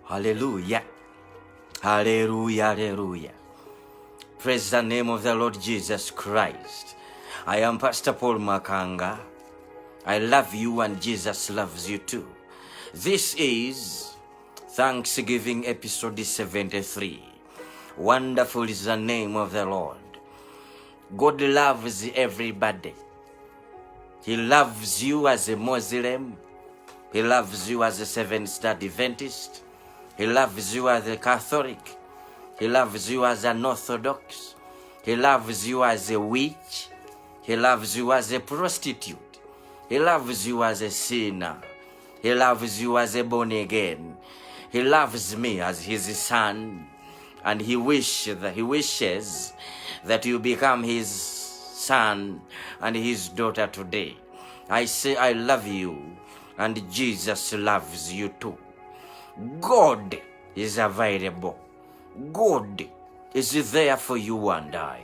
Hallelujah. Hallelujah. Hallelujah. Praise the name of the Lord Jesus Christ. I am Pastor Paul Makanga. I love you and Jesus loves you too. This is Thanksgiving episode 73. Wonderful is the name of the Lord. God loves everybody. He loves you as a Muslim. He loves you as a Seventh-day Adventist. He loves you as a Catholic. He loves you as an Orthodox. He loves you as a witch. He loves you as a prostitute. He loves you as a sinner. He loves you as a born again. He loves me as his son. And he wishes that you become his son and his daughter today. I say I love you and Jesus loves you too. God is available. God is there for you and I.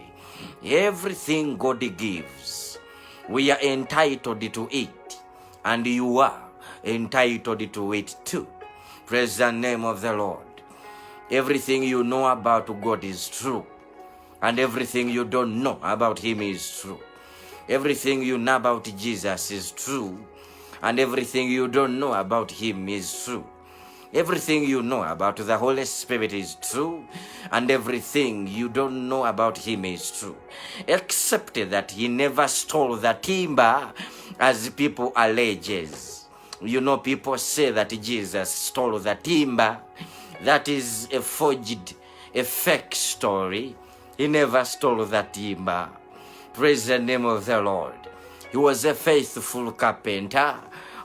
Everything God gives, we are entitled to it, and you are entitled to it too. Praise the name of the Lord. Everything you know about God is true, and everything you don't know about him is true. Everything you know about Jesus is true, and everything you don't know about him is true. Everything you know about the Holy Spirit is true, and everything you don't know about him is true. Except that he never stole the timber, as people alleges. You know, people say that Jesus stole the timber. That is a forged, a fake story. He never stole the timber. Praise the name of the Lord. He was a faithful carpenter,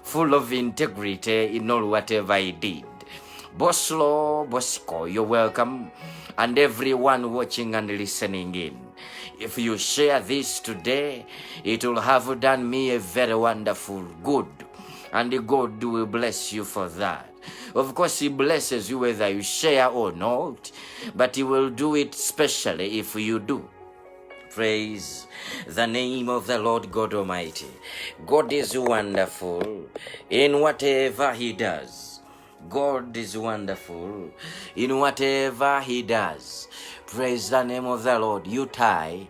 full of integrity in all whatever he did. Boslo, Bosco, you're welcome, and everyone watching and listening in. If you share this today, it will have done me a very wonderful good, and God will bless you for that. Of course, he blesses you whether you share or not, but he will do it specially if you do. Praise the name of the Lord God Almighty. God is wonderful in whatever he does. God is wonderful in whatever he does. Praise the name of the Lord. You tie,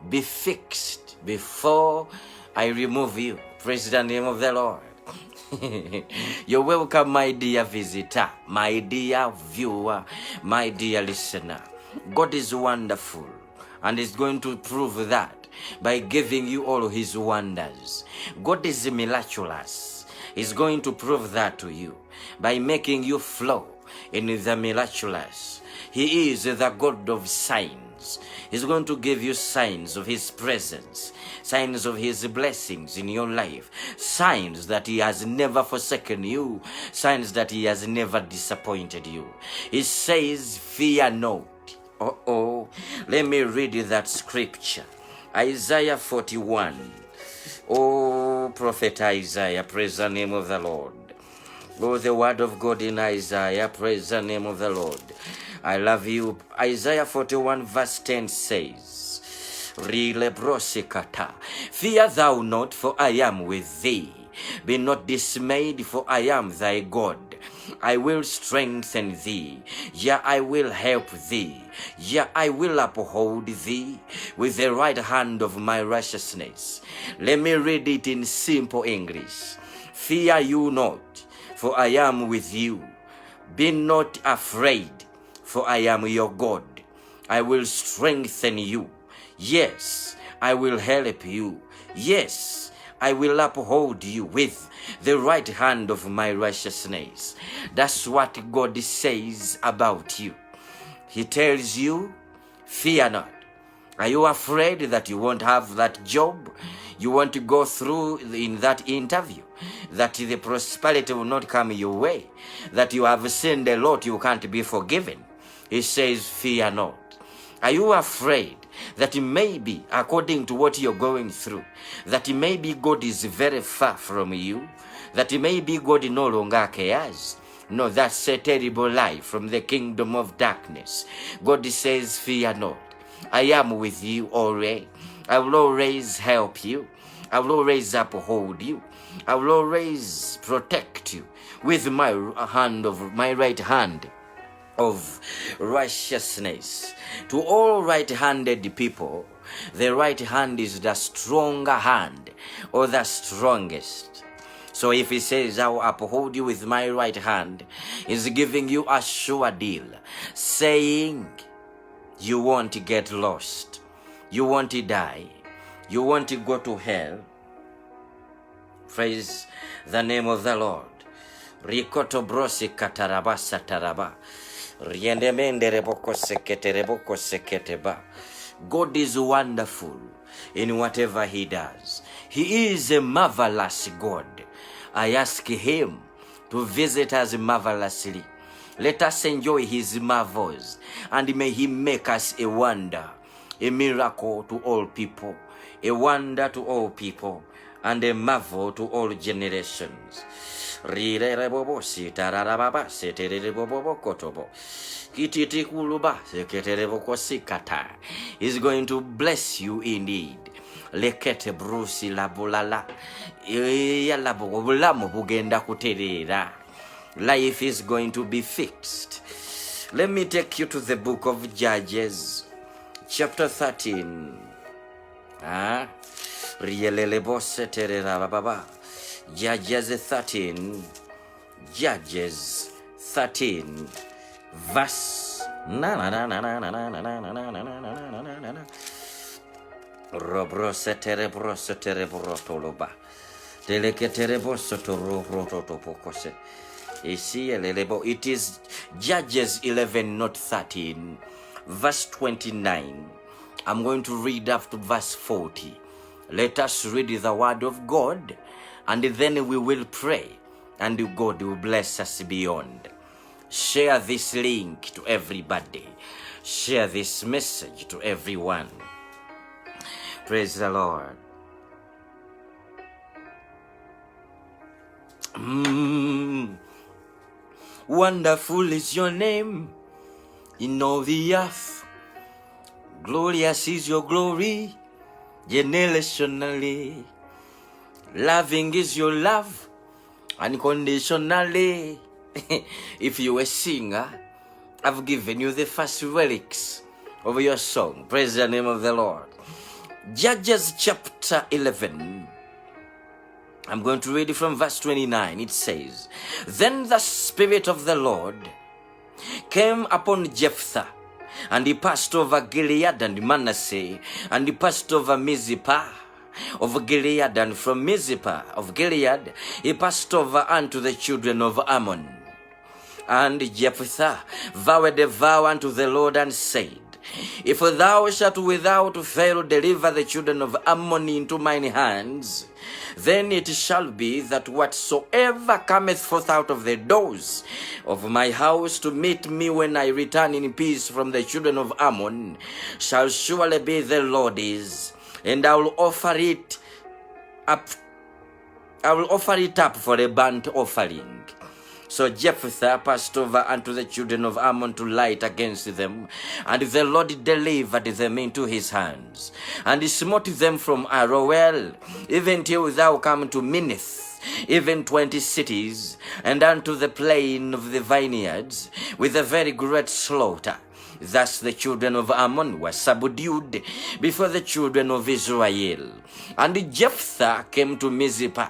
be fixed before I remove you. Praise the name of the Lord. You're welcome, my dear visitor, my dear viewer, my dear listener. God is wonderful, and is going to prove that by giving you all his wonders. God is miraculous. He's going to prove that to you by making you flow in the miraculous. He is the God of signs. He's going to give you signs of his presence, signs of his blessings in your life, signs that he has never forsaken you, signs that he has never disappointed you. He says, fear not. Let me read that scripture. Isaiah 41. Oh, Prophet Isaiah, praise the name of the Lord. Oh, the word of God in Isaiah, praise the name of the Lord. I love you. Isaiah 41 verse 10 says, fear thou not, for I am with thee. Be not dismayed, for I am thy God. I will strengthen thee, yea, I will help thee, yea, I will uphold thee with the right hand of my righteousness. Let me read it in simple English. Fear you not, for I am with you. Be not afraid, for I am your God. I will strengthen you. Yes, I will help you. Yes, I will uphold you with the right hand of my righteousness. That's what God says about you. He tells you, fear not. Are you afraid that you won't have that job? You want to go through in that interview? That the prosperity will not come your way? That you have sinned a lot, you can't be forgiven? He says, fear not. Are you afraid that maybe, according to what you're going through, that maybe God is very far from you? That maybe God no longer cares? No, that's a terrible lie from the kingdom of darkness. God says, fear not. I am with you always. I will always help you. I will always uphold you. I will always protect you with my right hand of righteousness. To all right-handed people, the right hand is the stronger hand, or the strongest. So if he says, I will uphold you with my right hand, he's giving you a sure deal, saying you won't get lost, you won't die, you won't go to hell. Praise the name of the Lord. Rikoto brosi katarabasa taraba. Riendemende reboko sekete reboko sekete ba. God is wonderful in whatever he does. He is a marvelous God. I ask him to visit us marvelously. Let us enjoy his marvels, and may he make us a wonder, a miracle to all people, a wonder to all people, and a marvel to all generations. He's going to bless you indeed. Lekete brusi labulala. Bugenda kuterera. Life is going to be fixed. Let me take you to the book of Judges, chapter 13. Judges 13. Judges 13. Verse. Robrose terebroso terebrotoloba. Teleketereboso torobrototopocose. It is Judges 11, not 13. Verse 29. I'm going to read up to verse 40. Let us read the word of God, and then we will pray, and God will bless us beyond. Share this link to everybody. Share this message to everyone. Praise the Lord. Wonderful is your name in all the earth. Glorious is your glory generationally. Loving is your love unconditionally. If you are a singer, I've given you the first lyrics of your song. Praise the name of the Lord. Judges chapter 11. I'm going to read it from verse 29. It says, Then the Spirit of the Lord came upon Jephthah, and he passed over Gilead and Manasseh, and he passed over Mizpah of Gilead, and from Mizpah of Gilead he passed over unto the children of Ammon. And Jephthah vowed a vow unto the Lord and said, If thou shalt without fail deliver the children of Ammon into mine hands, then it shall be that whatsoever cometh forth out of the doors of my house to meet me when I return in peace from the children of Ammon shall surely be the Lord's, and I will offer it up for a burnt offering. So Jephthah passed over unto the children of Ammon to light against them, and the Lord delivered them into his hands. And he smote them from Aroel, even till thou come to Minnith, even 20 cities, and unto the plain of the vineyards, with a very great slaughter. Thus the children of Ammon were subdued before the children of Israel. And Jephthah came to Mizpah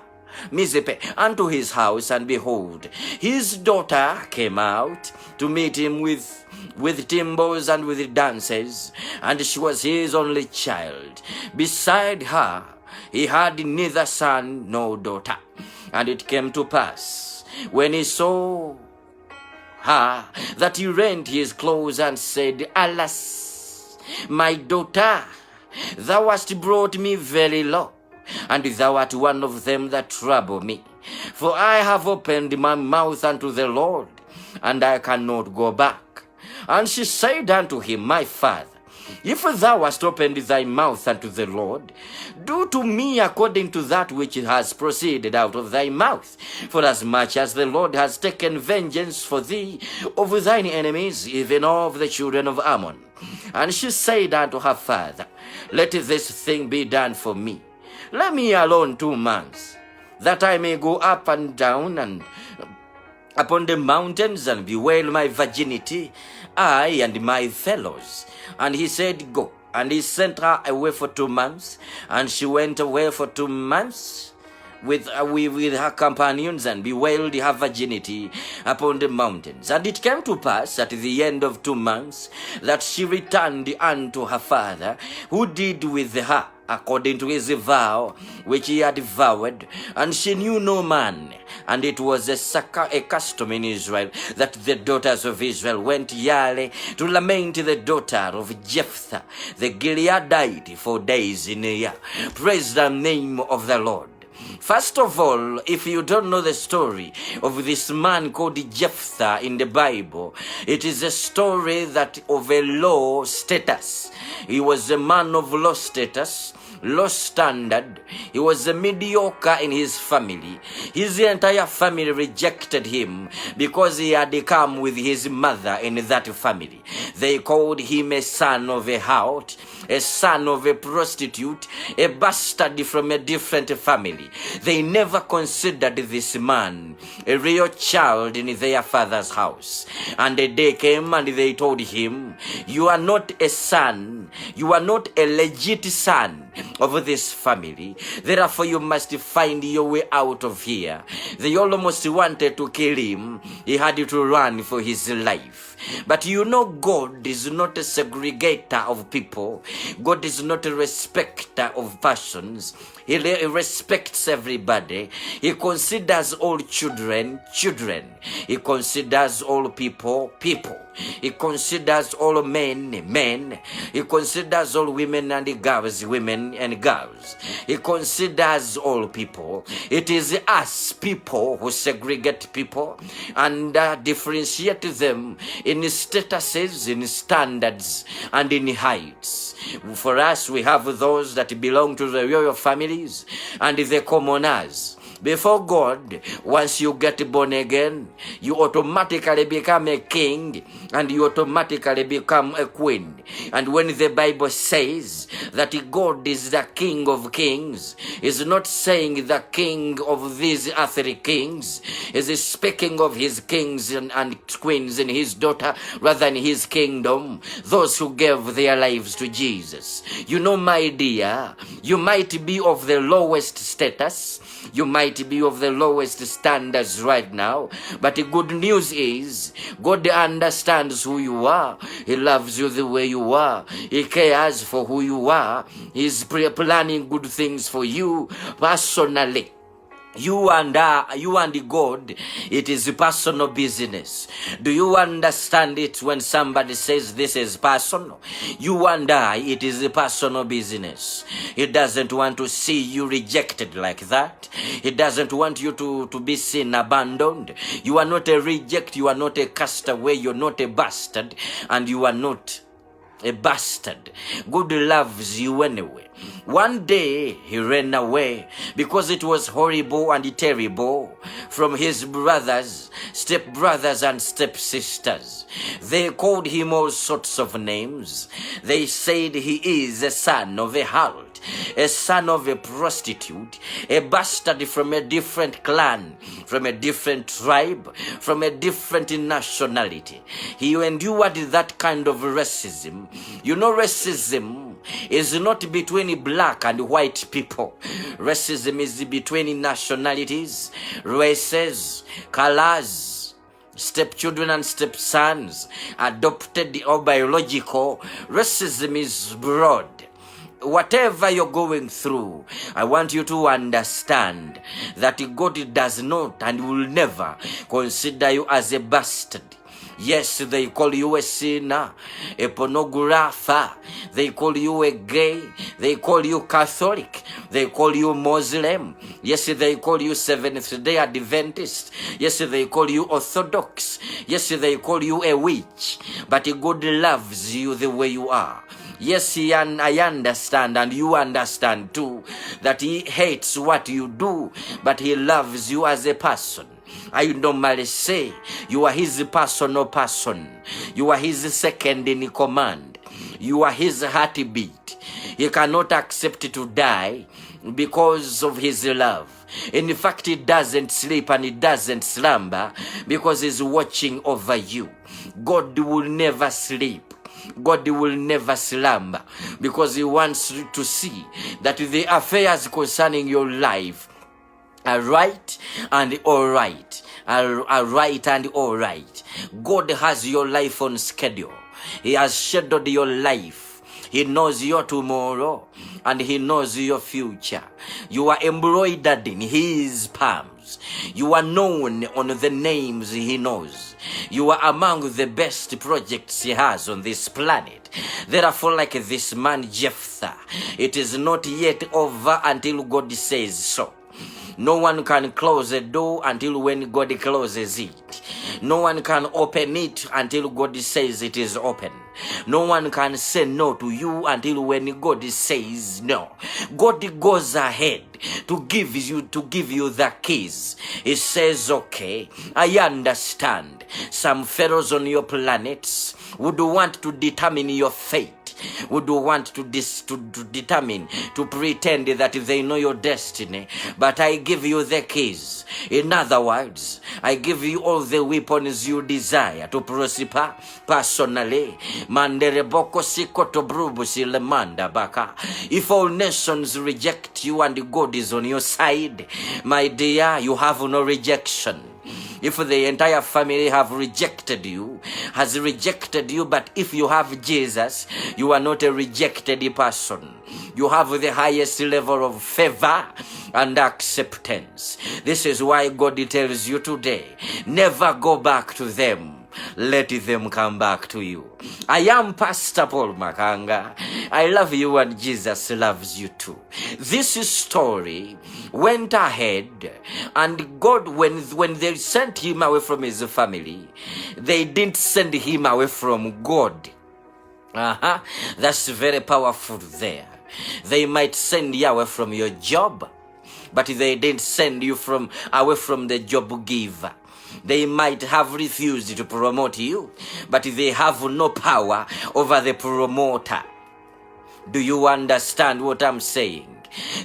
unto his house, and behold, his daughter came out to meet him with timbrels and with dances, and she was his only child. Beside her he had neither son nor daughter. And it came to pass, when he saw her, that he rent his clothes and said, Alas, my daughter, thou hast brought me very low, and thou art one of them that trouble me. For I have opened my mouth unto the Lord, and I cannot go back. And she said unto him, My father, if thou hast opened thy mouth unto the Lord, do to me according to that which has proceeded out of thy mouth. For as much as the Lord has taken vengeance for thee of thine enemies, even of the children of Ammon. And she said unto her father, Let this thing be done for me. Let me alone 2 months, that I may go up and down upon the mountains and bewail my virginity, I and my fellows. And he said, Go. And he sent her away for 2 months, and she went away for 2 months with her companions and bewailed her virginity upon the mountains. And it came to pass at the end of 2 months that she returned unto her father, who did with her according to his vow which he had vowed, and she knew no man. And it was a custom in Israel that the daughters of Israel went yearly to lament the daughter of Jephthah the Gileadite 4 days in a year. Praise the name of the Lord. First of all, if you don't know the story of this man called Jephthah in the Bible, it is a story that of a low status. He was a man of low status, low standard. He was a mediocre in his family. His entire family rejected him because he had come with his mother in that family. They called him a son of a harlot, a son of a prostitute, a bastard from a different family. They never considered this man a real child in their father's house. And the day came and they told him, you are not a son, you are not a legit son of this family. Therefore you must find your way out of here. They almost wanted to kill him. He had to run for his life. But you know, God is not a segregator of people. God is not a respecter of persons. He respects everybody. He considers all children, children. He considers all people, people. He considers all men, men. He considers all women and girls, women and girls. He considers all people. It is us people who segregate people and differentiate them in statuses, in standards, and in heights. For us, we have those that belong to the royal families and the commoners. Before God, once you get born again, you automatically become a king and you automatically become a queen. And when the Bible says that God is the King of kings, is not saying the king of these earthly kings, is speaking of his kings and queens and his daughter rather than his kingdom, those who gave their lives to Jesus. You know, my dear, you might be of the lowest status, you might be of the lowest standards right now, but the good news is God understands who you are. He loves you the way you are. He cares for who you are. He's planning good things for you personally. You and God, it is a personal business. Do you understand it when somebody says this is personal? You and I, it is a personal business. He doesn't want to see you rejected like that. He doesn't want you to be seen abandoned. You are not a reject, you are not a castaway, you're not a bastard, and you are not a bastard. God loves you anyway. One day he ran away because it was horrible and terrible from his brothers, stepbrothers and stepsisters. They called him all sorts of names. They said he is a son of a harlot, a son of a prostitute, a bastard from a different clan, from a different tribe, from a different nationality. He endured that kind of racism. You know, racism is not between black and white people. Racism is between nationalities, races, colors, stepchildren and stepsons, adopted or biological. Racism is broad. Whatever you're going through, I want you to understand that God does not and will never consider you as a bastard. Yes, they call you a sinner, a pornographer, they call you a gay, they call you Catholic, they call you Muslim, yes, they call you Seventh-day Adventist, yes, they call you Orthodox, yes, they call you a witch, but God loves you the way you are. Yes, I understand, and you understand too, that he hates what you do, but he loves you as a person. I normally say you are his personal person. You are his second in command. You are his heartbeat. He cannot accept to die because of his love. In fact, he doesn't sleep and he doesn't slumber because he's watching over you. God will never sleep. God will never slumber because he wants you to see that the affairs concerning your life are right and all right. Are right and all right. God has your life on schedule. He has scheduled your life. He knows your tomorrow and he knows your future. You are embroidered in his palms. You are known on the names he knows. You are among the best projects he has on this planet. Therefore, like this man Jephthah, it is not yet over until God says so. No one can close a door until when God closes it. No one can open it until God says it is open. No one can say no to you until when God says no. God goes ahead to give you the keys. He says, okay, I understand. Some pharaohs on your planets would want to determine your fate. Would want to determine, to pretend that they know your destiny, but I give you the keys. In other words, I give you all the weapons you desire to prosper personally. If all nations reject you and God is on your side, my dear, you have no rejection. If the entire family have rejected you, has rejected you, but if you have Jesus, you are not a rejected person. You have the highest level of favor and acceptance. This is why God tells you today, never go back to them. Let them come back to you. I am Pastor Paul Makanga. I love you and Jesus loves you too. This story went ahead, and God, when they sent him away from his family, they didn't send him away from God. That's very powerful there. They might send you away from your job, but they didn't send you away from the job giver. They might have refused to promote you, but they have no power over the promoter. Do you understand what I'm saying?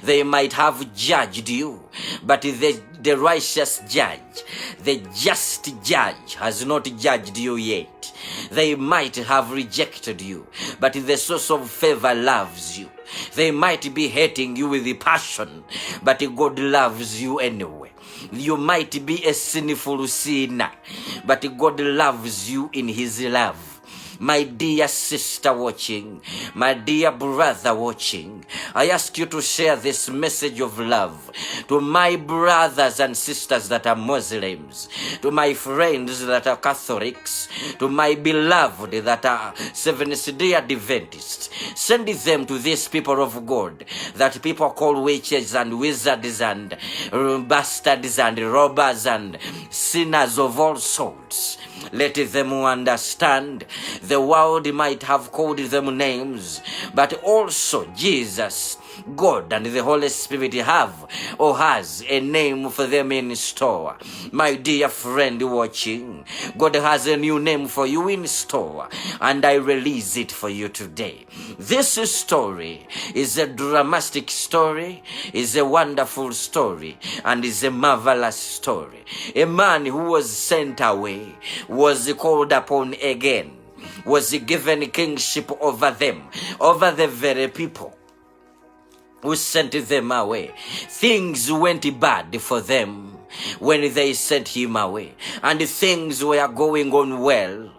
They might have judged you, but the righteous judge, the just judge, has not judged you yet. They might have rejected you, but the source of favor loves you. They might be hating you with passion, but God loves you anyway. You might be a sinful sinner, but God loves you in his love. My dear sister watching, my dear brother watching, I ask you to share this message of love to my brothers and sisters that are Muslims, to my friends that are Catholics, to my beloved that are Seventh-day Adventists. Send them to these people of God that people call witches and wizards and bastards and robbers and sinners of all sorts. Let them understand the world might have called them names, but also Jesus, God, and the Holy Spirit have or has a name for them in store. My dear friend watching, God has a new name for you in store, and I release it for you today. This story is a dramatic story, is a wonderful story, and is a marvelous story. A man who was sent away was called upon again, was given kingship over them, over the very people who sent them away. Things went bad for them when they sent him away, and things were going on well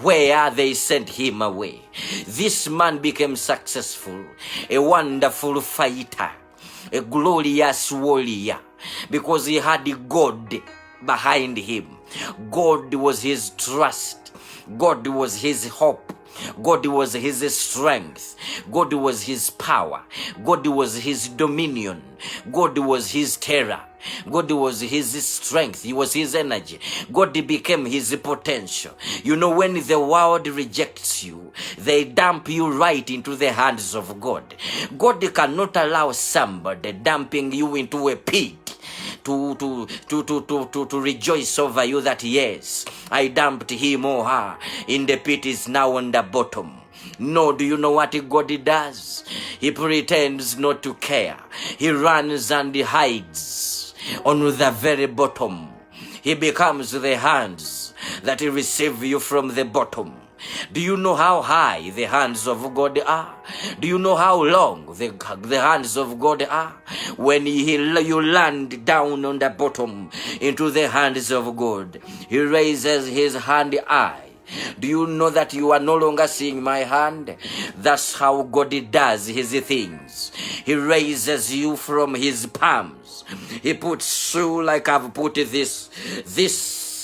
where they sent him away. This man became successful, a wonderful fighter, a glorious warrior, because he had God behind him. God was his trust. God was his hope. God was his strength. God was his power. God was his dominion. God was his terror. God was his strength. He was his energy. God became his potential. You know, when the world rejects you, they dump you right into the hands of God. God cannot allow somebody dumping you into a pit to rejoice over you that yes, I dumped him or her in the pit, is now on the bottom. No, do you know what God does? He pretends not to care. He runs and he hides on the very bottom. He becomes the hands that receive you from the bottom. Do you know how high the hands of God are? Do you know how long the hands of God are? When you land down on the bottom into the hands of God, He raises His hand high. Do you know that you are no longer seeing my hand? That's how God does His things. He raises you from His palms. He puts you like I've put this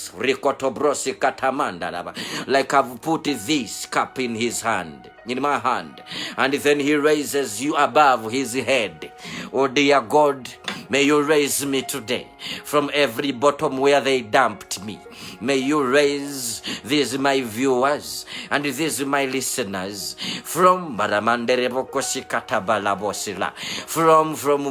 Rikotobrosi katamanda, like I've put this cup in his hand, in my hand, and then He raises you above His head. Oh dear God, may You raise me today from every bottom where they dumped me. May You raise these my viewers and these my listeners from from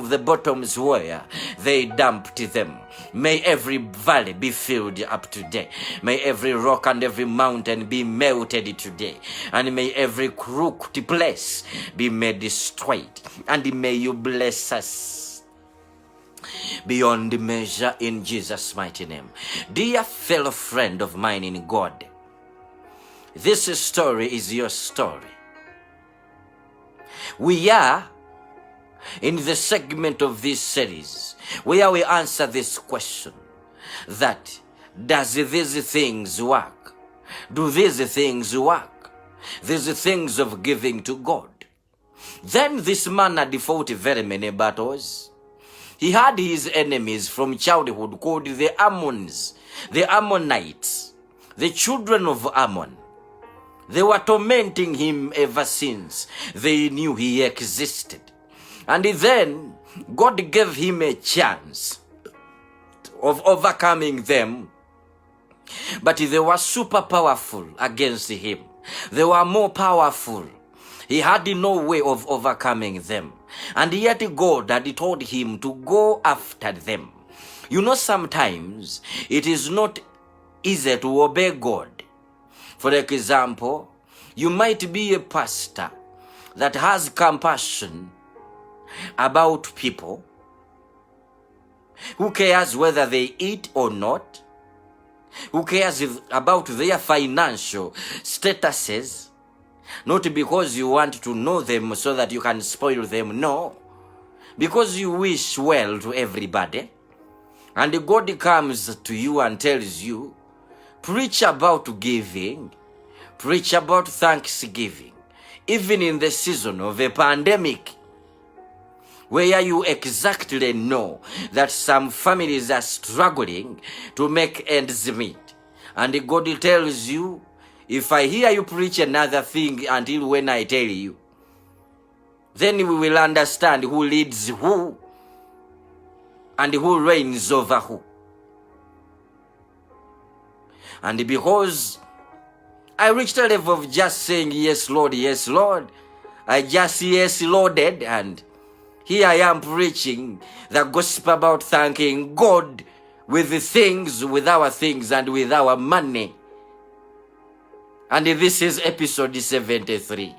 the bottoms where they dumped them. May every valley be filled up today. May every rock and every mountain be melted today. And may every crooked place be made straight. And may You bless us beyond measure in Jesus' mighty name. Dear fellow friend of mine in God, this story is your story. We are in the segment of this series where we answer this question, that does these things work? Do these things work? These things of giving to God. Then this man had fought very many battles. He had his enemies from childhood called the Ammons, the Ammonites, the children of Ammon. They were tormenting him ever since they knew he existed. And then God gave him a chance of overcoming them. But they were super powerful against him. They were more powerful. He had no way of overcoming them. And yet God had told him to go after them. You know, sometimes it is not easy to obey God. For example, you might be a pastor that has compassion about people, who cares whether they eat or not, who cares about their financial statuses, not because you want to know them so that you can spoil them, no, because you wish well to everybody. And God comes to you and tells you, preach about giving, preach about thanksgiving, even in the season of a pandemic, where you exactly know that some families are struggling to make ends meet. And God tells you, if I hear you preach another thing until when I tell you, then we will understand who leads who and who reigns over who. And because I reached a level of just saying, yes, Lord, I just yes, Lorded, and here I am preaching the gospel about thanking God with the things, with our things, and with our money. And this is episode 73.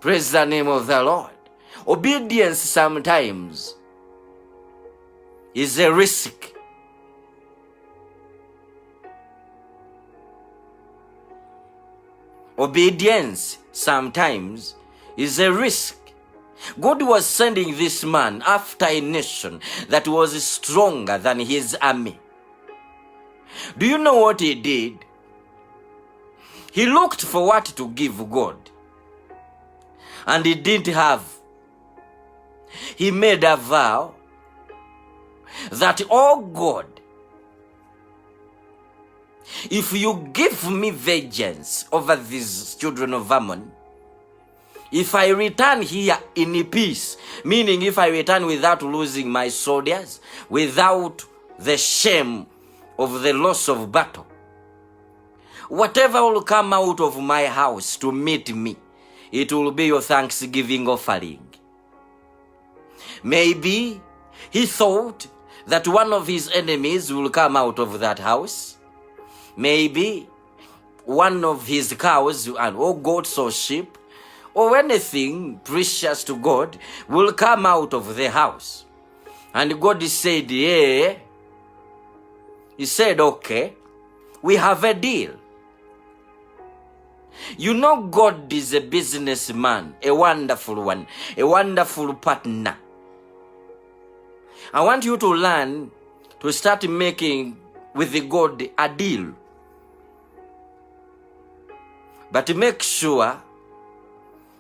Praise the name of the Lord. Obedience sometimes is a risk. Obedience sometimes is a risk. God was sending this man after a nation that was stronger than his army. Do you know what he did? He looked for what to give God, and he didn't have. He made a vow that, oh God, if you give me vengeance over these children of Ammon, if I return here in peace, meaning if I return without losing my soldiers, without the shame of the loss of battle, whatever will come out of my house to meet me, it will be your thanksgiving offering. Maybe he thought that one of his enemies will come out of that house. Maybe one of his cows and or goats or sheep or anything precious to God will come out of the house. And God said, yeah. He said, okay, we have a deal. You know, God is a businessman, a wonderful one, a wonderful partner. I want you to learn to start making with God a deal. But make sure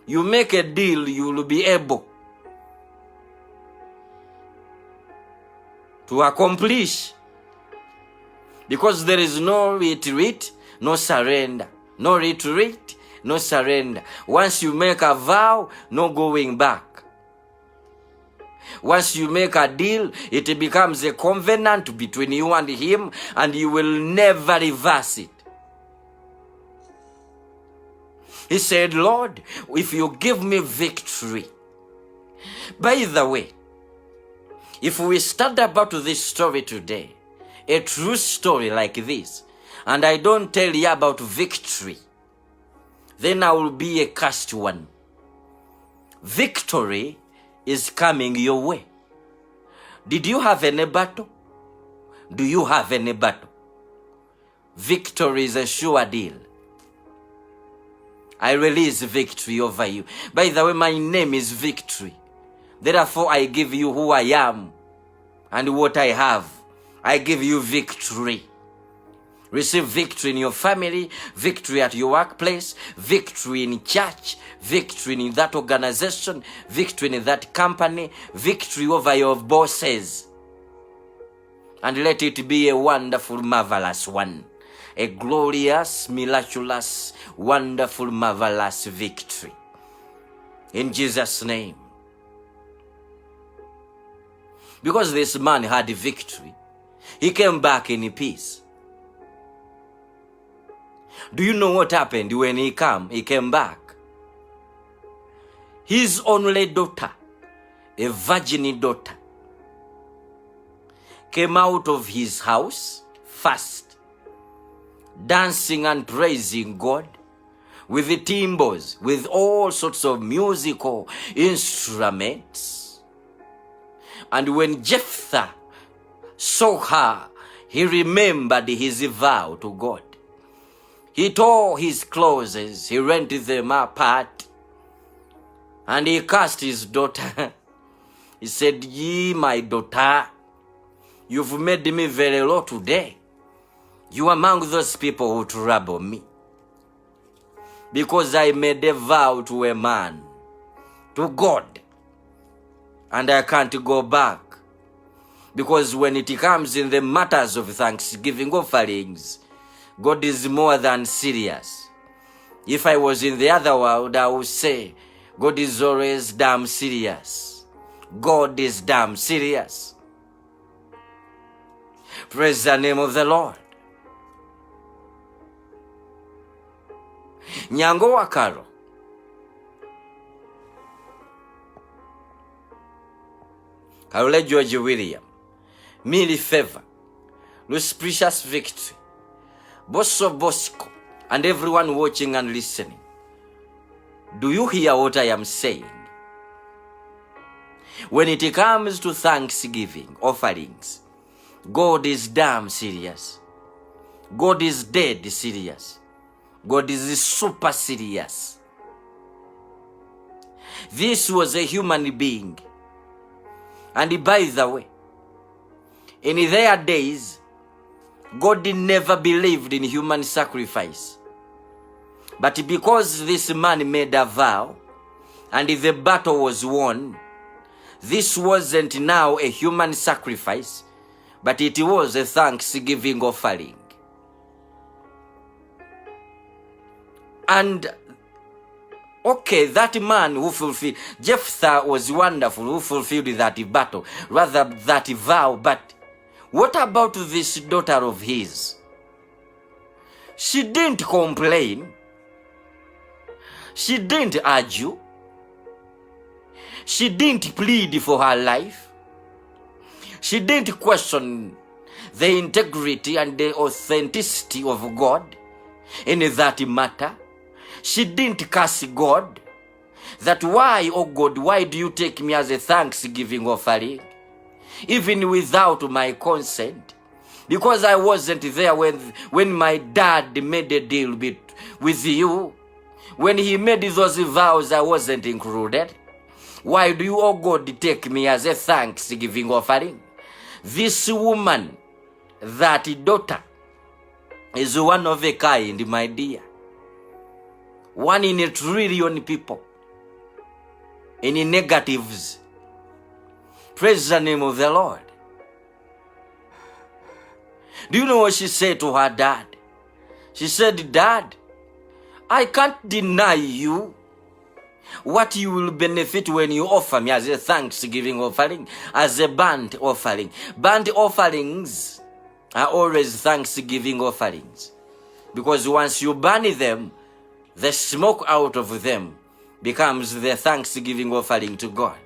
you make a deal you will be able to accomplish. Because there is no retreat, no surrender. No retreat, no surrender. Once you make a vow, no going back. Once you make a deal, it becomes a covenant between you and him, and you will never reverse it. He said, Lord, if you give me victory. By the way, if we study about this story today, a true story like this, and I don't tell you about victory, then I will be a cursed one. Victory is coming your way. Did you have any battle? Do you have any battle? Victory is a sure deal. I release victory over you. By the way, my name is Victory. Therefore, I give you who I am and what I have. I give you victory. Receive victory in your family, victory at your workplace, victory in church, victory in that organization, victory in that company, victory over your bosses. And let it be a wonderful, marvelous one. A glorious, miraculous, wonderful, marvelous victory. In Jesus' name. Because this man had victory, he came back in peace. Do you know what happened when he came back? His only daughter, a virgin daughter, came out of his house fast, dancing and praising God with the timbres, with all sorts of musical instruments. And when Jephthah saw her, he remembered his vow to God. He tore his clothes, he rent them apart, and he cursed his daughter. He said, "Ye, my daughter, you've made me very low today. You are among those people who trouble me. Because I made a vow to a man, to God, and I can't go back. Because when it comes in the matters of thanksgiving offerings, God is more than serious. If I was in the other world, I would say, God is always damn serious. God is damn serious." Praise the name of the Lord. Nyango Wakaro. Karole George William. Millie Favor. Louis Precious Victory. Bosso Bosco, and everyone watching and listening. Do you hear what I am saying? When it comes to thanksgiving offerings, God is damn serious. God is dead serious. God is super serious. This was a human being. And by the way, in their days, God never believed in human sacrifice. But because this man made a vow and the battle was won, this wasn't now a human sacrifice, but it was a thanksgiving offering. And okay, that man who fulfilled, Jephthah was wonderful, who fulfilled that battle, rather that vow, but what about this daughter of his? She didn't complain. She didn't argue. She didn't plead for her life. She didn't question the integrity and the authenticity of God. in that matter. She didn't curse God. That why, oh God, why do you take me as a thanksgiving offering? Even without my consent. Because I wasn't there when my dad made a deal with you. When he made those vows, I wasn't included. Why do you, oh God, take me as a thanksgiving offering? This woman, that daughter, is one of a kind, my dear. 1 in a trillion people. Any negatives. Praise the name of the Lord. Do you know what she said to her dad? She said, Dad, I can't deny you what you will benefit when you offer me as a thanksgiving offering, as a burnt offering. Burnt offerings are always thanksgiving offerings. Because once you burn them, the smoke out of them becomes the thanksgiving offering to God.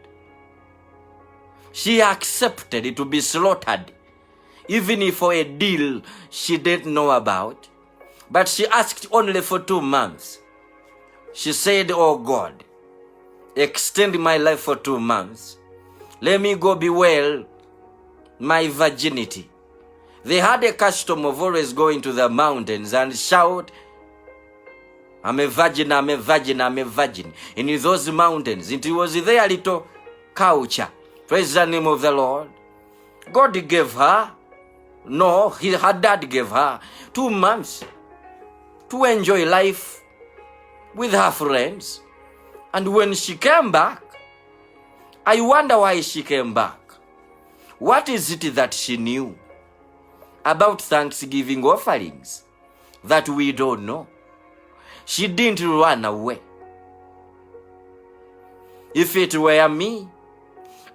She accepted it to be slaughtered, even if for a deal she didn't know about. But she asked only for 2 months. She said, oh God, extend my life for 2 months. Let me go bewail my virginity. They had a custom of always going to the mountains and shout, I'm a virgin, I'm a virgin, I'm a virgin. In those mountains, it was their little culture. Praise the name of the Lord. God gave her, her dad gave her 2 months to enjoy life with her friends. And when she came back, I wonder why she came back. What is it that she knew about Thanksgiving offerings that we don't know? She didn't run away. If it were me,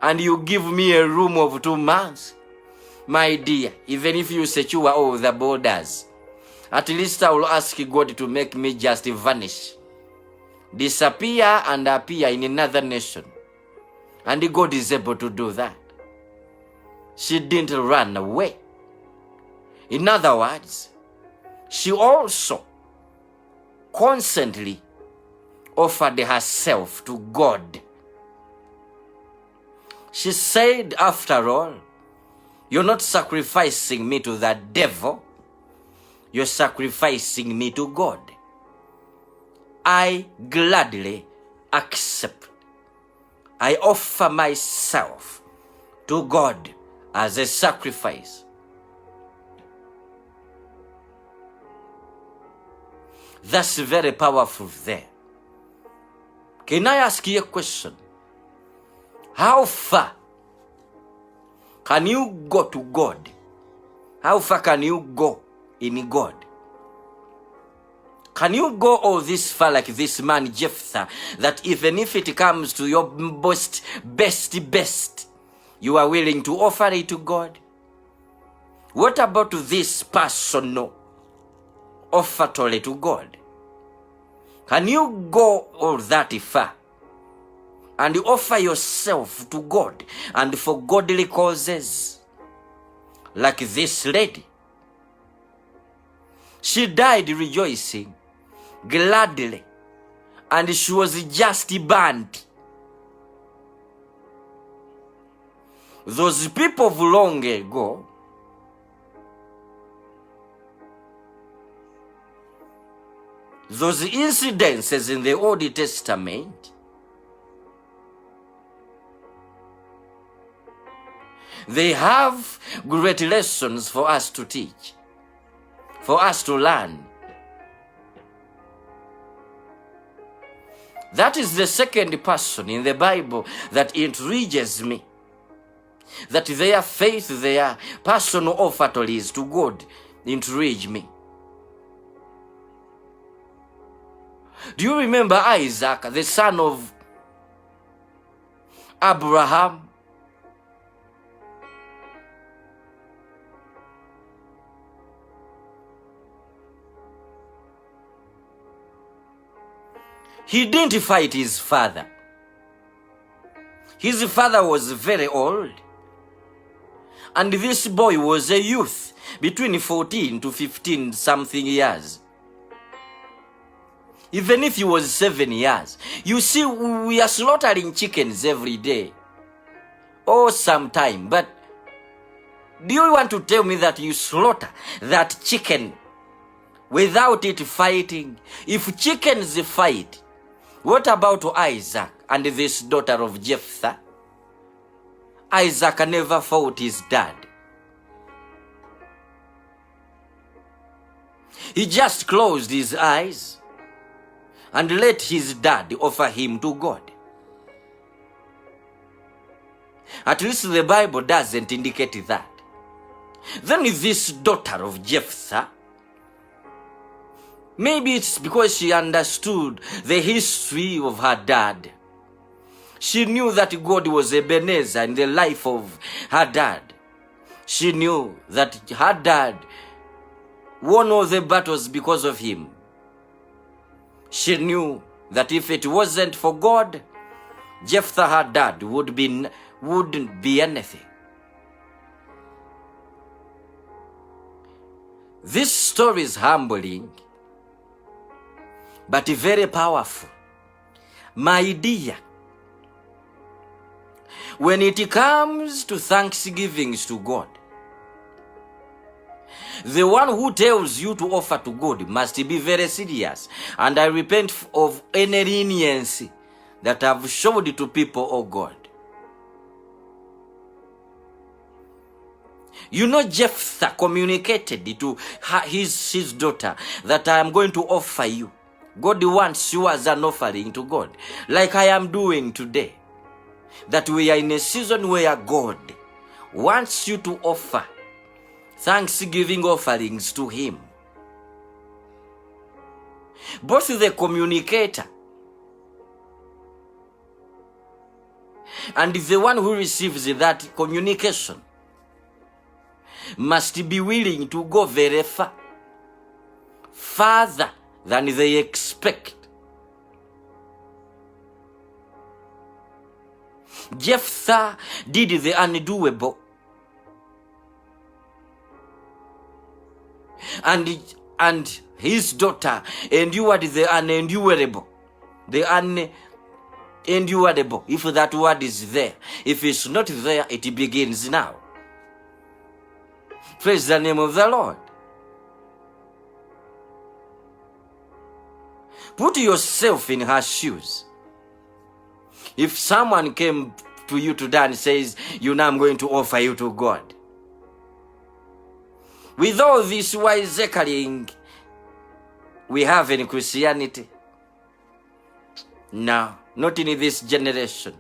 and you give me a room of 2 months, my dear, even if you secure all the borders, at least I will ask God to make me just vanish, disappear and appear in another nation. And God is able to do that. She didn't run away. In other words, she also constantly offered herself to God. She said, after all, you're not sacrificing me to the devil. You're sacrificing me to God. I gladly accept. I offer myself to God as a sacrifice. That's very powerful there. Can I ask you a question? How far can you go to God? How far can you go in God? Can you go all this far like this man Jephthah, that even if it comes to your best, you are willing to offer it to God? What about this personal offertory to God? Can you go all that far and offer yourself to God and for godly causes? Like this lady, she died rejoicing gladly, and she was just burnt. Those people of long ago, those incidences in the Old Testament, they have great lessons for us to teach, for us to learn. That is the second person in the Bible that intrigues me. That their faith, their personal offertories to God intrigue me. Do you remember Isaac, the son of Abraham? He didn't fight his father. His father was very old. And this boy was a youth between 14 to 15 something years. Even if he was 7 years. You see, we are slaughtering chickens every day. Or sometime. But do you want to tell me that you slaughter that chicken without it fighting? If chickens fight, what about Isaac and this daughter of Jephthah? Isaac never fought his dad. He just closed his eyes and let his dad offer him to God. At least the Bible doesn't indicate that. Then this daughter of Jephthah, maybe it's because she understood the history of her dad. She knew that God was Ebenezer in the life of her dad. She knew that her dad won all the battles because of him. She knew that if it wasn't for God, Jephthah, her dad, wouldn't be anything. This story is humbling, but very powerful. My dear, when it comes to thanksgivings to God, the one who tells you to offer to God must be very serious. And I repent of any leniency that I've showed to people, oh God. You know, Jephthah communicated to his daughter that I am going to offer you. God wants you as an offering to God, like I am doing today. That we are in a season where God wants you to offer thanksgiving offerings to him. Both the communicator and the one who receives that communication must be willing to go very far, farther than they expect. Jephthah did the undoable. And his daughter endured the unendurable. The unendurable, if that word is there. If it's not there, it begins now. Praise the name of the Lord. Put yourself in her shoes. If someone came to you today and says, you know, I'm going to offer you to God. With all this wiseacring we have in Christianity, no, not in this generation.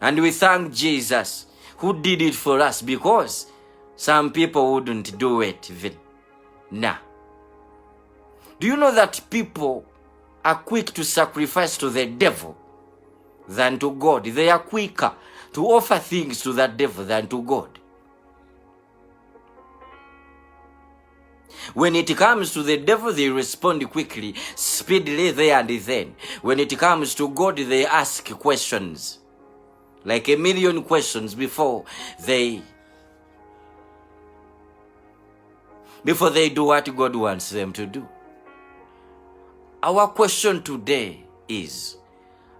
And we thank Jesus who did it for us, because some people wouldn't do it even now. Do you know that people are quick to sacrifice to the devil than to God? They are quicker to offer things to the devil than to God. When it comes to the devil, they respond quickly, speedily, there and then. When it comes to God, they ask questions, like a million questions before they do what God wants them to do. Our question today is,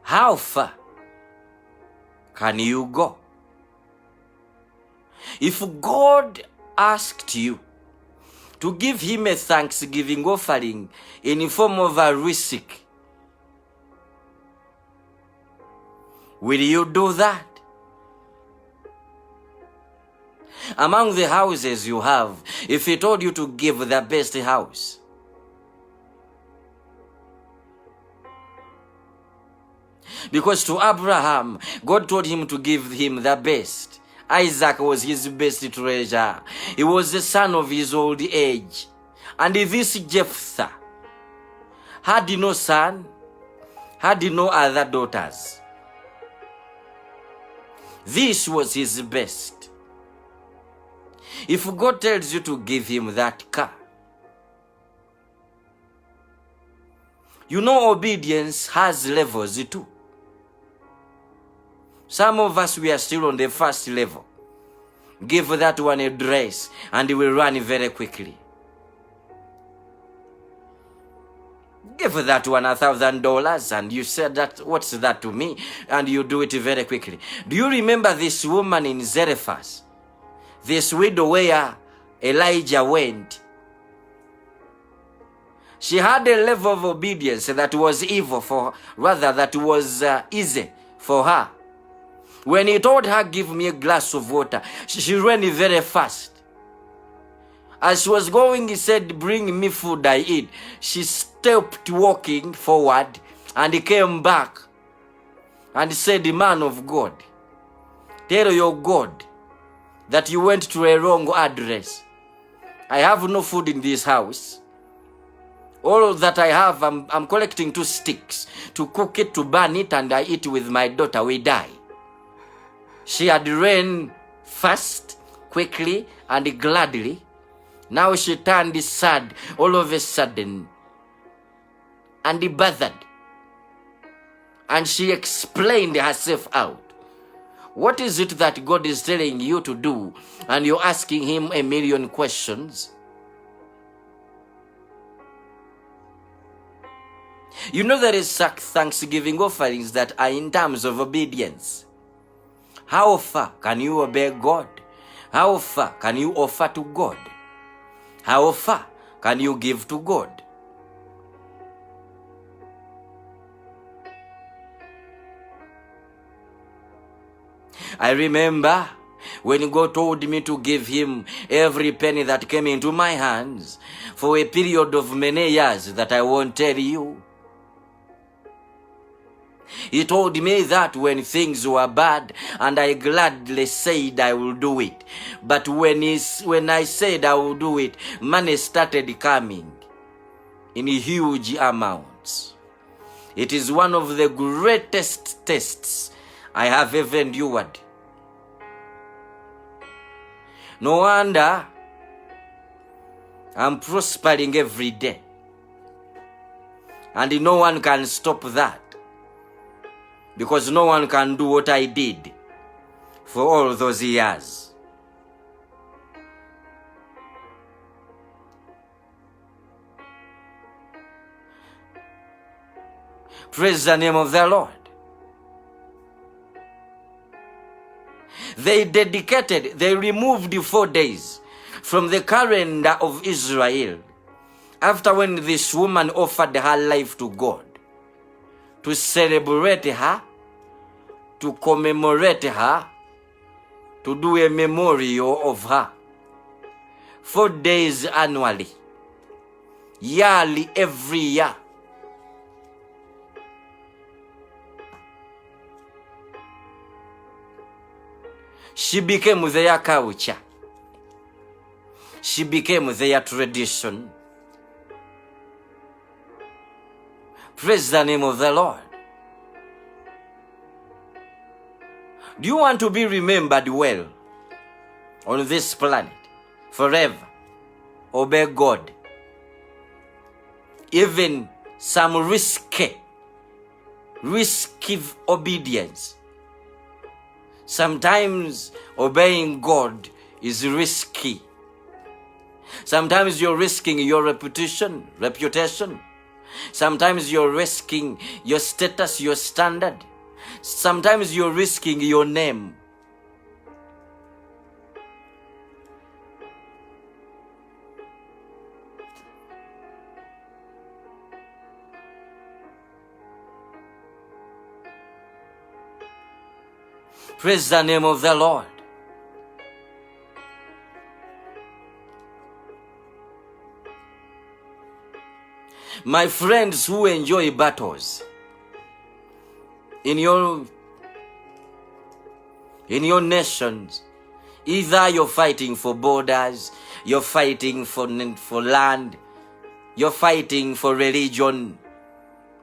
how far can you go? If God asked you to give him a thanksgiving offering in the form of a risk, will you do that? Among the houses you have, if he told you to give the best house, because to Abraham, God told him to give him the best. Isaac was his best treasure. He was the son of his old age. And this Jephthah had no son, had no other daughters. This was his best. If God tells you to give him that car, you know obedience has levels too. Some of us, we are still on the first level. Give that one a dress and he will run very quickly. Give that one $1,000 and you said that, what's that to me? And you do it very quickly. Do you remember this woman in Zarephath? This widow where Elijah went. She had a level of obedience that was evil for her, rather that was easy for her. When he told her, give me a glass of water, she ran very fast. As she was going, he said, bring me food I eat. She stopped walking forward and he came back and said, man of God, tell your God that you went to a wrong address. I have no food in this house. All that I have, I'm collecting 2 sticks to cook it, to burn it, and I eat with my daughter. We die. She had ran fast, quickly, and gladly. Now she turned sad all of a sudden and bothered. And she explained herself out. What is it that God is telling you to do and you're asking him a million questions? You know there is thanksgiving offerings that are in terms of obedience. How far can you obey God? How far can you offer to God? How far can you give to God? I remember when God told me to give him every penny that came into my hands for a period of many years that I won't tell you. He told me that when things were bad, and I gladly said I will do it. But when I said I will do it, money started coming in huge amounts. It is one of the greatest tests I have ever endured. No wonder I'm prospering every day. And no one can stop that. Because no one can do what I did for all those years. Praise the name of the Lord. They removed 4 days from the calendar of Israel after when this woman offered her life to God, to celebrate her, to commemorate her, to do a memorial of her. 4 days annually, yearly, every year. She became their culture. She became their tradition. Praise the name of the Lord. Do you want to be remembered well on this planet forever? Obey God. Even some risky obedience. Sometimes obeying God is risky. Sometimes you're risking your reputation. Sometimes you're risking your status, your standard. Sometimes you're risking your name. Praise the name of the Lord. My friends who enjoy battles in your nations, either you're fighting for borders, you're fighting for land, you're fighting for religion,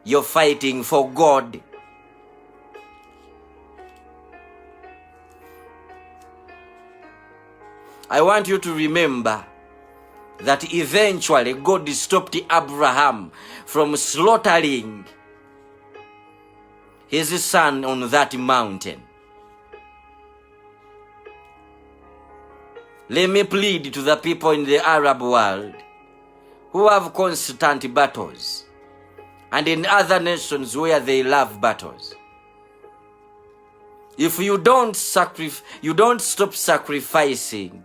you're fighting for God. I want you to remember that eventually God stopped Abraham from slaughtering his son on that mountain. Let me plead to the people in the Arab world who have constant battles and in other nations where they love battles. If you don't stop sacrificing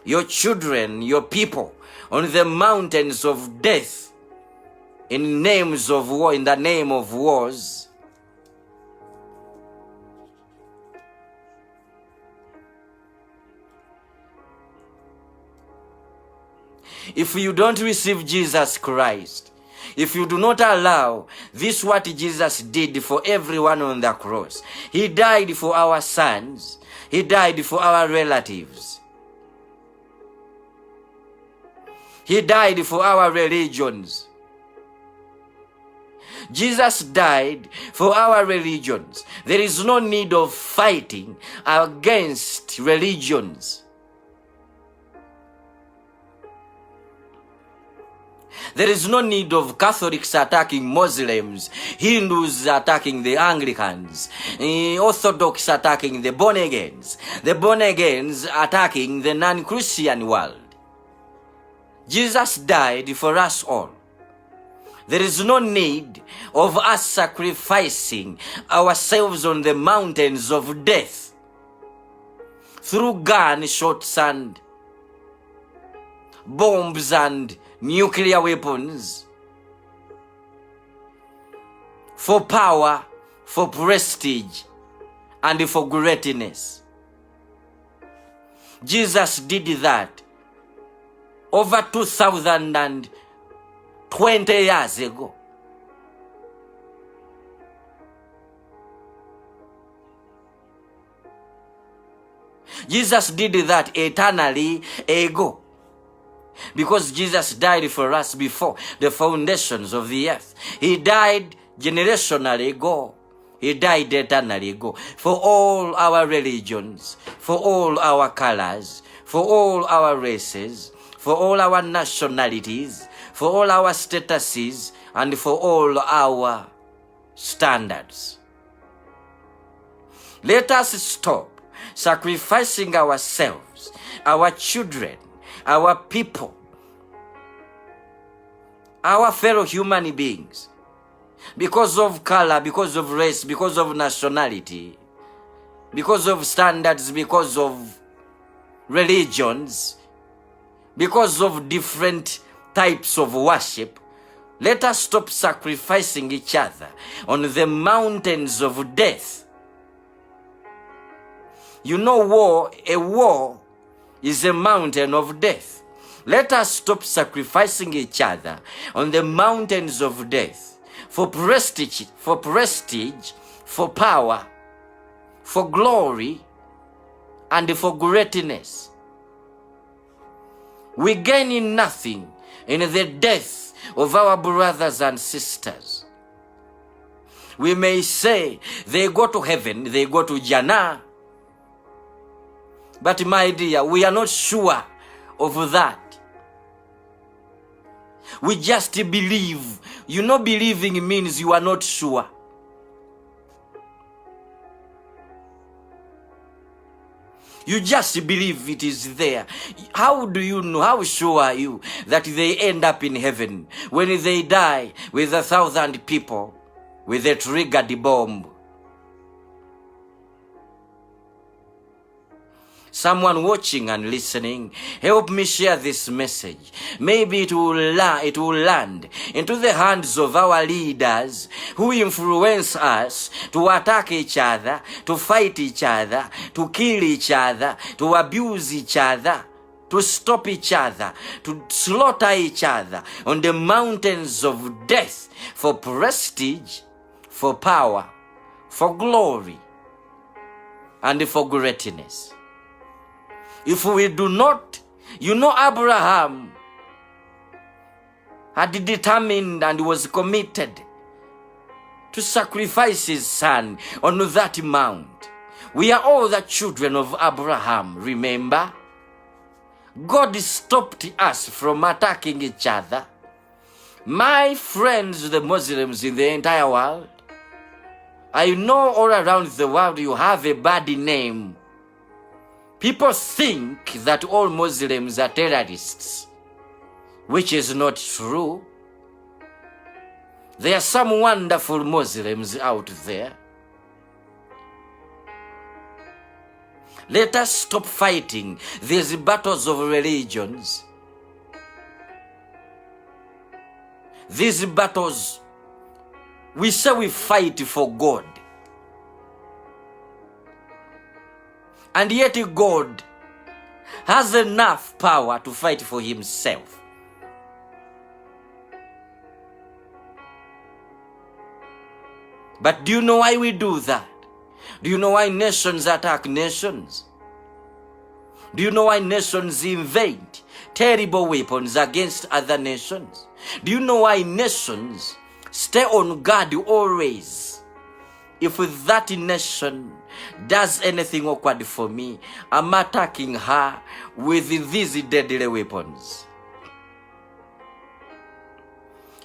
your children, your people, on the mountains of death, in names of war, in the name of wars, if you don't receive Jesus Christ, if you do not allow this, what Jesus did for everyone on the cross, he died for our sons, he died for our relatives, he died for our religions. Jesus died for our religions. There is no need of fighting against religions. There is no need of Catholics attacking Muslims, Hindus attacking the Anglicans, Orthodox attacking the born-agains attacking the non-Christian world. Jesus died for us all. There is no need of us sacrificing ourselves on the mountains of death through gunshots and bombs and nuclear weapons, for power, for prestige, and for greatness. Jesus did that over 2020 years ago. Jesus did that eternally ago, because Jesus died for us before the foundations of the earth. He died generationally ago. He died eternally ago for all our religions, for all our colors, for all our races, for all our nationalities, for all our statuses, and for all our standards. Let us stop sacrificing ourselves, our children, our people, our fellow human beings, because of color, because of race, because of nationality, because of standards, because of religions, because of different types of worship. Let us stop sacrificing each other on the mountains of death. You know, a war is a mountain of death. Let us stop sacrificing each other on the mountains of death for prestige, for power, for glory, and for greatness. We gain nothing in the death of our brothers and sisters. We may say they go to heaven, they go to Jannah. But my dear, we are not sure of that. We just believe. You know, believing means you are not sure. You just believe it is there. How do you know? How sure are you that they end up in heaven when they die with 1,000 people with a triggered bomb? Someone watching and listening, help me share this message. Maybe it will land into the hands of our leaders who influence us to attack each other, to fight each other, to kill each other, to abuse each other, to stop each other, to slaughter each other on the mountains of death for prestige, for power, for glory, and for greatness. If we do not, Abraham had determined and was committed to sacrifice his son on that mount. We are all the children of Abraham, remember? God stopped us from attacking each other. My friends, the Muslims in the entire world, I know all around the world you have a bad name. People think that all Muslims are terrorists, which is not true. There are some wonderful Muslims out there. Let us stop fighting these battles of religions. These battles, we say we fight for God. And yet God has enough power to fight for himself. But do you know why we do that? Do you know why nations attack nations? Do you know why nations invade terrible weapons against other nations? Do you know why nations stay on guard always? If that nation does anything awkward for me, I'm attacking her with these deadly weapons.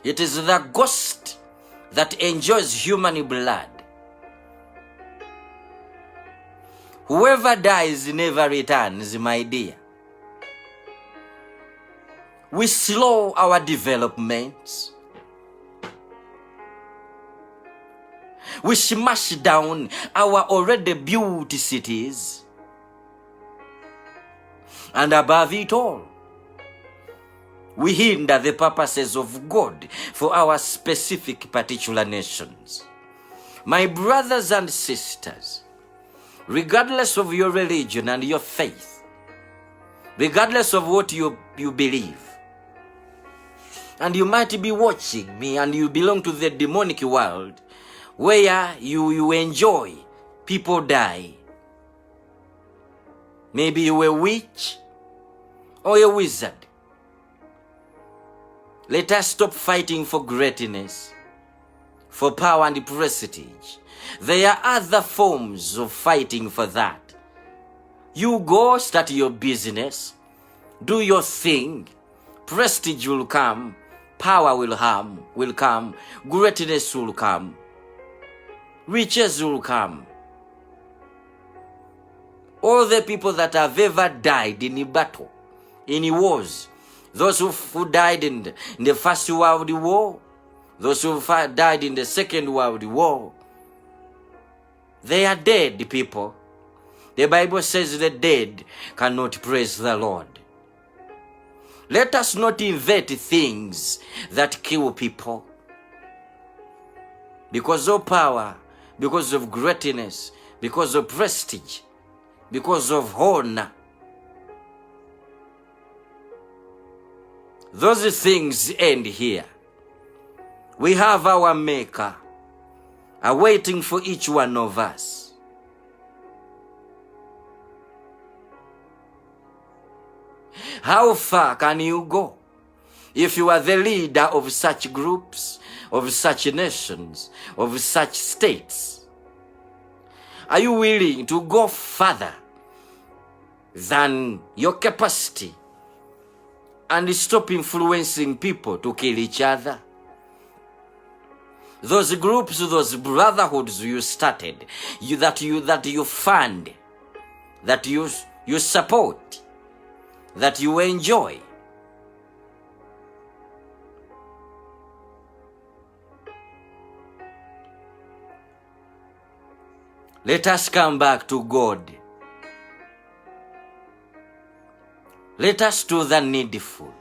It is the ghost that enjoys human blood. Whoever dies never returns, my dear. We slow our developments. We smash down our already built cities. And above it all, we hinder the purposes of God for our specific particular nations. My brothers and sisters, regardless of your religion and your faith, regardless of what you believe, and you might be watching me and you belong to the demonic world where you enjoy people die. Maybe you're a witch or a wizard. Let us stop fighting for greatness, for power and prestige. There are other forms of fighting for that. You go start your business, do your thing, prestige will come, power will come, greatness will come, riches will come. All the people that have ever died in battle, in wars, those who died in the First World War, those who died in the Second World War, they are dead people. The Bible says the dead cannot praise the Lord. Let us not invent things that kill people. Because of power, because of greatness, because of prestige, because of honor. Those things end here. We have our Maker awaiting for each one of us. How far can you go if you are the leader of such groups, of such nations, of such states? Are you willing to go further than your capacity and stop influencing people to kill each other? Those groups, those brotherhoods you started, that you fund, that you support, that you enjoy. Let us come back to God. Let us do the needful.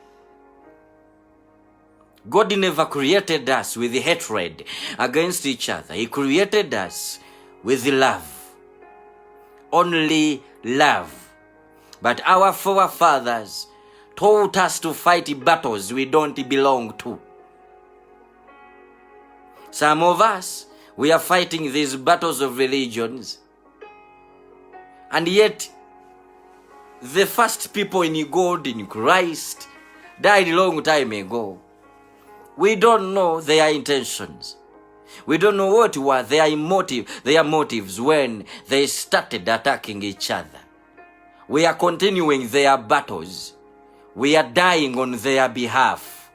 God never created us with hatred against each other. He created us with love. Only love. But our forefathers taught us to fight battles we don't belong to. Some of us, we are fighting these battles of religions. And yet, the first people in God, in Christ, died a long time ago. We don't know their intentions. We don't know what were their motives when they started attacking each other. We are continuing their battles. We are dying on their behalf.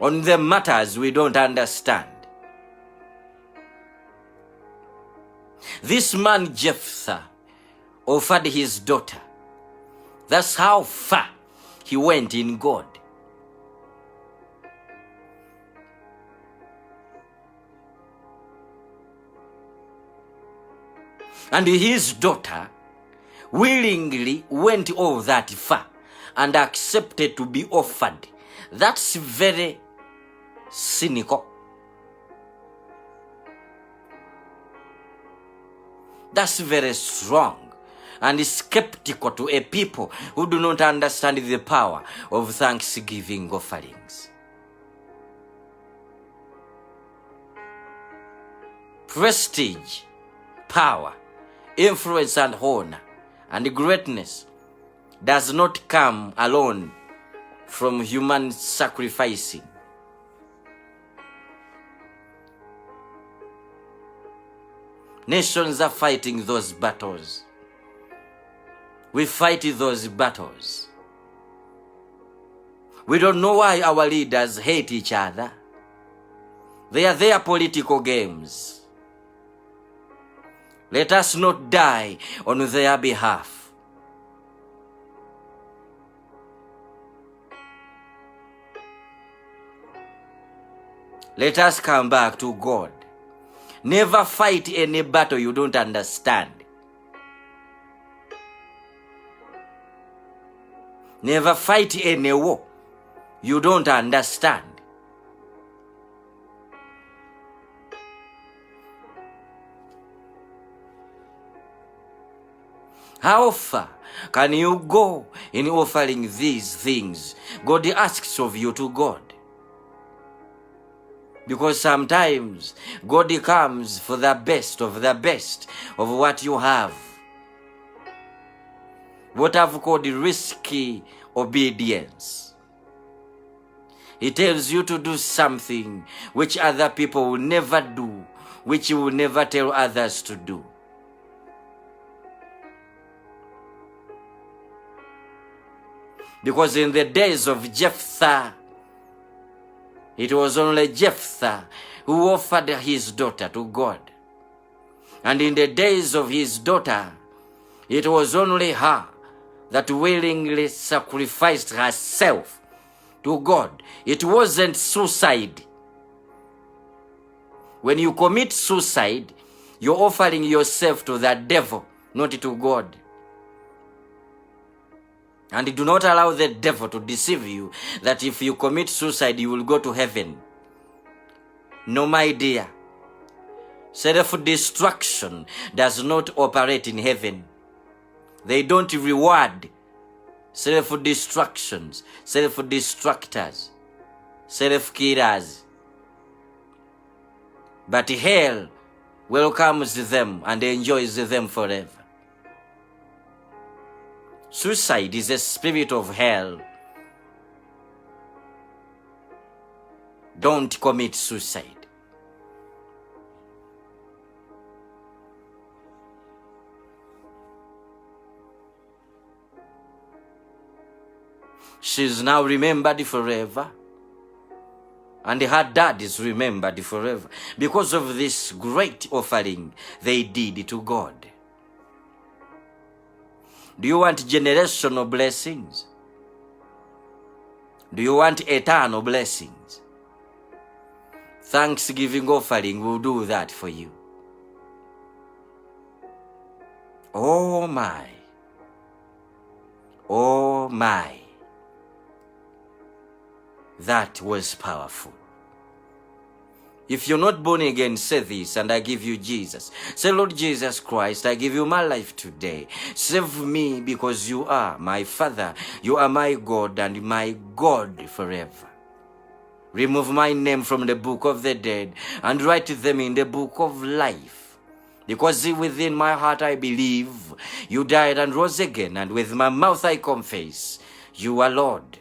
On the matters we don't understand. This man Jephthah offered his daughter. That's how far he went in God. And his daughter willingly went all that far and accepted to be offered. That's very cynical. That's very strong and skeptical to a people who do not understand the power of thanksgiving offerings. Prestige, power, influence and honor and greatness does not come alone from human sacrificing. Nations are fighting those battles. We fight those battles. We don't know why our leaders hate each other. They are their political games. Let us not die on their behalf. Let us come back to God. Never fight any battle you don't understand. Never fight any war you don't understand. How far can you go in offering these things God asks of you to God? Because sometimes God comes for the best of what you have. What I've called risky obedience. He tells you to do something which other people will never do, which you will never tell others to do. Because in the days of Jephthah, it was only Jephthah who offered his daughter to God. And in the days of his daughter, it was only her that willingly sacrificed herself to God. It wasn't suicide. When you commit suicide, you're offering yourself to the devil, not to God. And do not allow the devil to deceive you that if you commit suicide, you will go to heaven. No, my dear. Self-destruction does not operate in heaven. They don't reward self-destructions, self-destructors, self-killers. But hell welcomes them and enjoys them forever. Suicide is a spirit of hell. Don't commit suicide. She's now remembered forever. And her dad is remembered forever because of this great offering they did to God. Do you want generational blessings? Do you want eternal blessings? Thanksgiving offering will do that for you. Oh my. Oh my. That was powerful. If you're not born again, say this, and I give you Jesus. Say, Lord Jesus Christ, I give you my life today. Save me because you are my Father. You are my God and my God forever. Remove my name from the book of the dead and write them in the book of life. Because within my heart I believe you died and rose again, and with my mouth I confess you are Lord.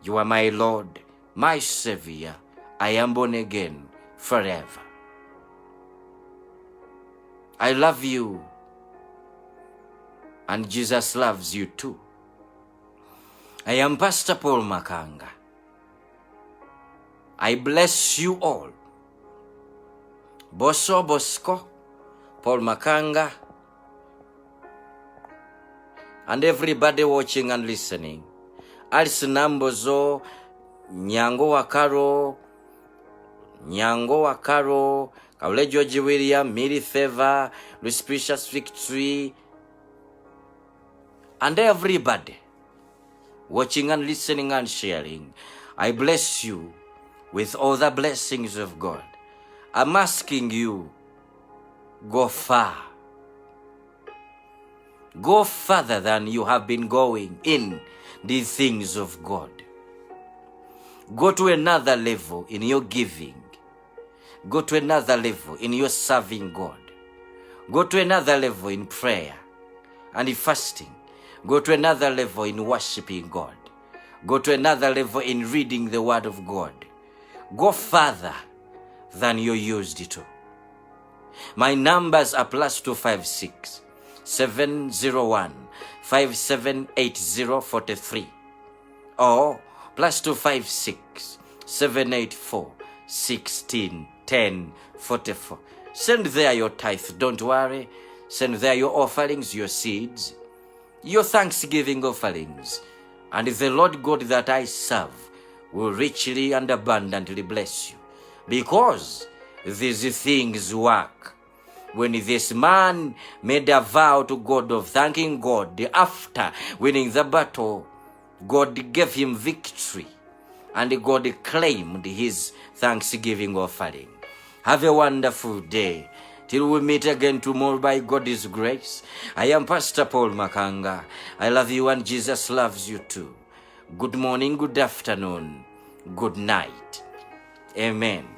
You are my Lord, my Savior. I am born again forever. I love you, and Jesus loves you too. I am Pastor Paul Makanga. I bless you all. Boso Bosco, Paul Makanga, and everybody watching and listening. Alison Nambozo, Nyango Wakaro, Kaule George William, Miri Favor, Louis Precious Victory, and everybody watching and listening and sharing. I bless you with all the blessings of God. I'm asking you, go far. Go further than you have been going in the things of God. Go to another level in your giving. Go to another level in your serving God. Go to another level in prayer and in fasting. Go to another level in worshiping God. Go to another level in reading the Word of God. Go further than you used to. My numbers are +256 701 578043 or +256 784 161044. Send there your tithe, don't worry. Send there your offerings, your seeds, your thanksgiving offerings, and the Lord God that I serve will richly and abundantly bless you, because these things work. When this man made a vow to God of thanking God after winning the battle, God gave him victory, and God claimed his thanksgiving offering. Have a wonderful day. Till we meet again tomorrow by God's grace. I am Pastor Paul Makanga. I love you and Jesus loves you too. Good morning, good afternoon, good night. Amen.